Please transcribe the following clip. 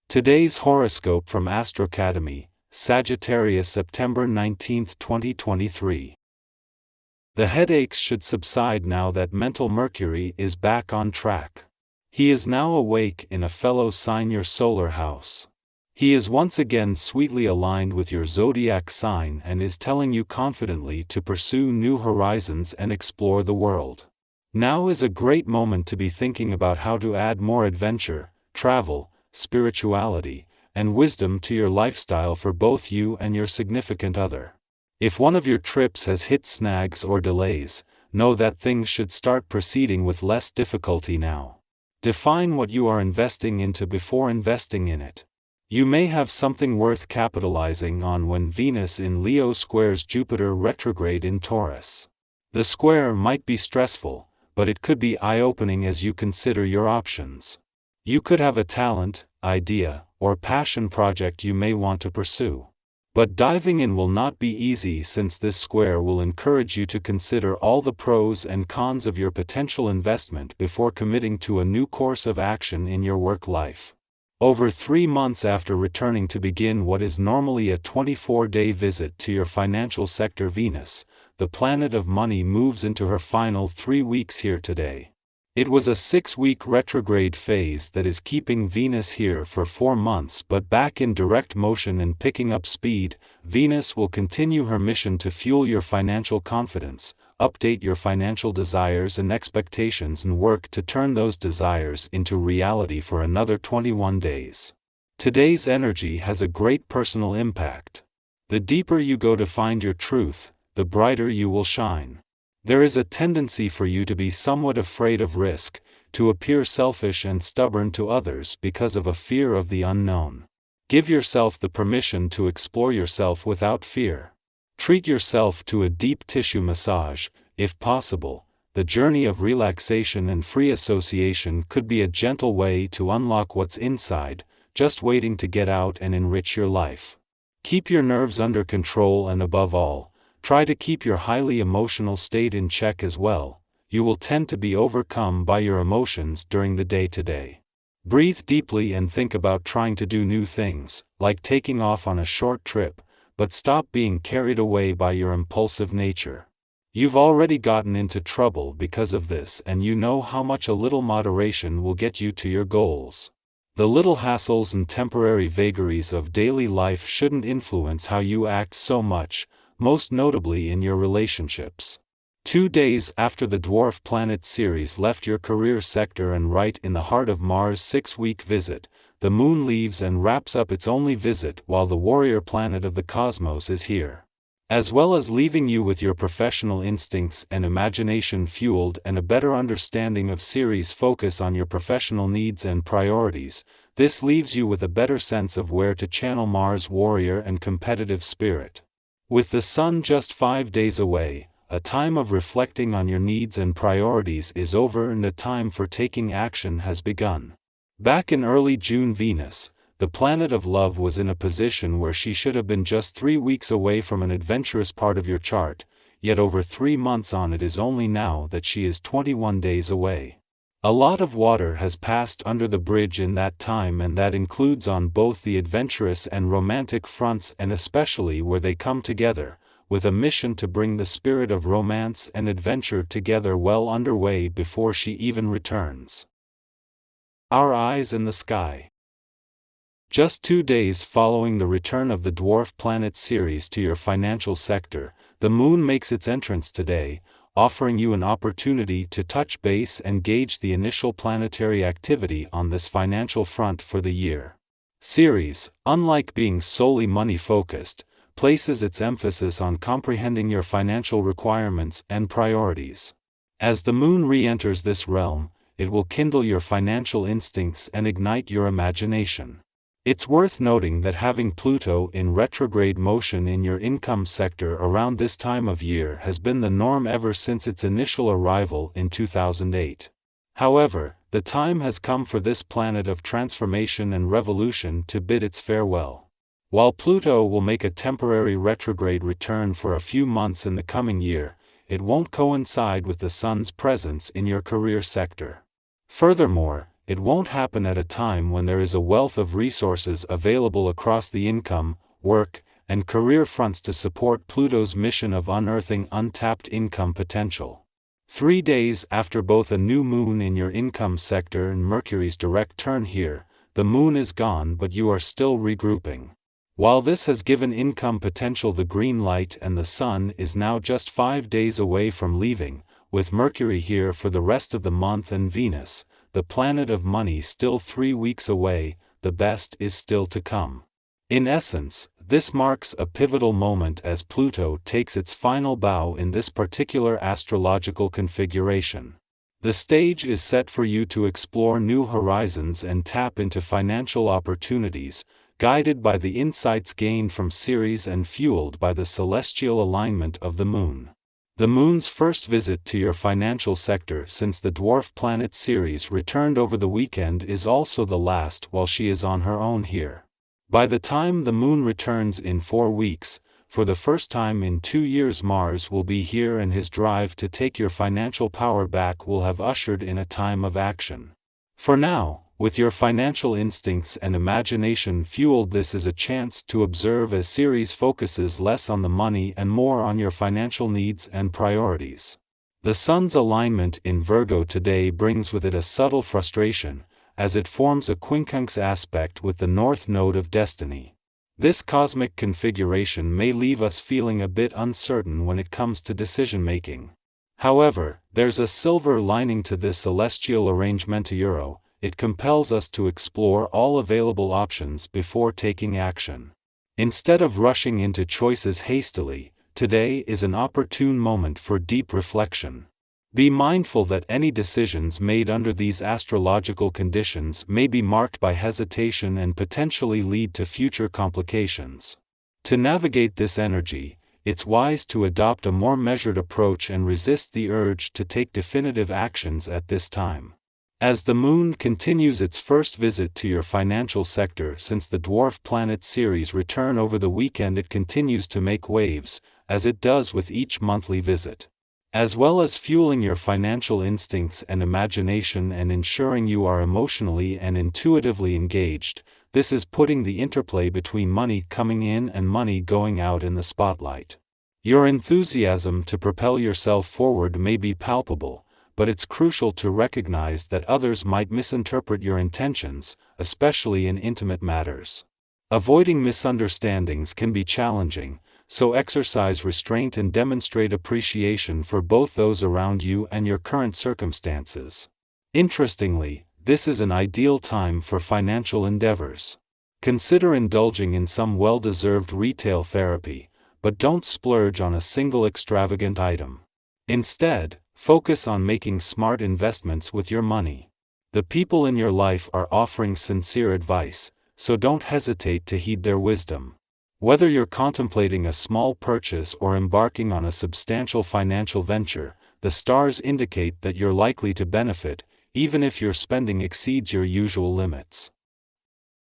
Today's horoscope from AstroCademy, Sagittarius, September 19, 2023. The headaches should subside now that mental Mercury is back on track. He is now awake in a fellow sign, your solar house. He is once again sweetly aligned with your zodiac sign and is telling you confidently to pursue new horizons and explore the world. Now is a great moment to be thinking about how to add more adventure, travel, spirituality, and wisdom to your lifestyle for both you and your significant other. If one of your trips has hit snags or delays, know that things should start proceeding with less difficulty now. Define what you are investing into before investing in it. You may have something worth capitalizing on when Venus in Leo squares Jupiter retrograde in Taurus. The square might be stressful, but it could be eye-opening as you consider your options. You could have a talent, idea, or passion project you may want to pursue. But diving in will not be easy, since this square will encourage you to consider all the pros and cons of your potential investment before committing to a new course of action in your work life. Over 3 months after returning to begin what is normally a 24-day visit to your financial sector, Venus, the planet of money, moves into her final 3 weeks here today. It was a 6-week retrograde phase that is keeping Venus here for 4 months, but back in direct motion and picking up speed. Venus will continue her mission to fuel your financial confidence, update your financial desires and expectations, and work to turn those desires into reality for another 21 days. Today's energy has a great personal impact. The deeper you go to find your truth, the brighter you will shine. There is a tendency for you to be somewhat afraid of risk, to appear selfish and stubborn to others because of a fear of the unknown. Give yourself the permission to explore yourself without fear. Treat yourself to a deep tissue massage, if possible. The journey of relaxation and free association could be a gentle way to unlock what's inside, just waiting to get out and enrich your life. Keep your nerves under control, and above all, try to keep your highly emotional state in check as well. You will tend to be overcome by your emotions during the day today. Breathe deeply and think about trying to do new things, like taking off on a short trip, but stop being carried away by your impulsive nature. You've already gotten into trouble because of this, and you know how much a little moderation will get you to your goals. The little hassles and temporary vagaries of daily life shouldn't influence how you act so much, most notably in your relationships. 2 days after the dwarf planet Ceres left your career sector and right in the heart of Mars' 6-week visit, the moon leaves and wraps up its only visit while the warrior planet of the cosmos is here. As well as leaving you with your professional instincts and imagination fueled and a better understanding of Ceres' focus on your professional needs and priorities, this leaves you with a better sense of where to channel Mars' warrior and competitive spirit. With the sun just 5 days away, a time of reflecting on your needs and priorities is over, and a time for taking action has begun. Back in early June, Venus, the planet of love, was in a position where she should have been just 3 weeks away from an adventurous part of your chart, yet over 3 months on, it is only now that she is 21 days away. A lot of water has passed under the bridge in that time, and that includes on both the adventurous and romantic fronts, and especially where they come together, with a mission to bring the spirit of romance and adventure together well underway before she even returns. Our eyes in the sky. Just 2 days following the return of the dwarf planet Ceres to your financial sector, the moon makes its entrance today, offering you an opportunity to touch base and gauge the initial planetary activity on this financial front for the year. Ceres, unlike being solely money-focused, places its emphasis on comprehending your financial requirements and priorities. As the moon re-enters this realm, it will kindle your financial instincts and ignite your imagination. It's worth noting that having Pluto in retrograde motion in your income sector around this time of year has been the norm ever since its initial arrival in 2008. However, the time has come for this planet of transformation and revolution to bid its farewell. While Pluto will make a temporary retrograde return for a few months in the coming year, it won't coincide with the Sun's presence in your career sector. Furthermore, it won't happen at a time when there is a wealth of resources available across the income, work, and career fronts to support Pluto's mission of unearthing untapped income potential. 3 days after both a new moon in your income sector and Mercury's direct turn here, the moon is gone but you are still regrouping. While this has given income potential the green light and the sun is now just 5 days away from leaving, with Mercury here for the rest of the month and Venus, the planet of money, still 3 weeks away, the best is still to come. In essence, this marks a pivotal moment as Pluto takes its final bow in this particular astrological configuration. The stage is set for you to explore new horizons and tap into financial opportunities, guided by the insights gained from Ceres and fueled by the celestial alignment of the moon. The moon's first visit to your financial sector since the dwarf planet Ceres returned over the weekend is also the last while she is on her own here. By the time the moon returns in 4 weeks, for the first time in 2 years Mars will be here and his drive to take your financial power back will have ushered in a time of action. For now, with your financial instincts and imagination fueled, this is a chance to observe as Ceres focuses less on the money and more on your financial needs and priorities. The Sun's alignment in Virgo today brings with it a subtle frustration, as it forms a quincunx aspect with the North Node of Destiny. This cosmic configuration may leave us feeling a bit uncertain when it comes to decision-making. However, there's a silver lining to this celestial arrangement. It compels us to explore all available options before taking action. Instead of rushing into choices hastily, today is an opportune moment for deep reflection. Be mindful that any decisions made under these astrological conditions may be marked by hesitation and potentially lead to future complications. To navigate this energy, it's wise to adopt a more measured approach and resist the urge to take definitive actions at this time. As the moon continues its first visit to your financial sector since the dwarf planet Ceres' return over the weekend, it continues to make waves, as it does with each monthly visit. As well as fueling your financial instincts and imagination and ensuring you are emotionally and intuitively engaged, this is putting the interplay between money coming in and money going out in the spotlight. Your enthusiasm to propel yourself forward may be palpable, but it's crucial to recognize that others might misinterpret your intentions, especially in intimate matters. Avoiding misunderstandings can be challenging, so exercise restraint and demonstrate appreciation for both those around you and your current circumstances. Interestingly, this is an ideal time for financial endeavors. Consider indulging in some well-deserved retail therapy, but don't splurge on a single extravagant item. Instead, focus on making smart investments with your money. The people in your life are offering sincere advice, so don't hesitate to heed their wisdom. Whether you're contemplating a small purchase or embarking on a substantial financial venture, the stars indicate that you're likely to benefit, even if your spending exceeds your usual limits.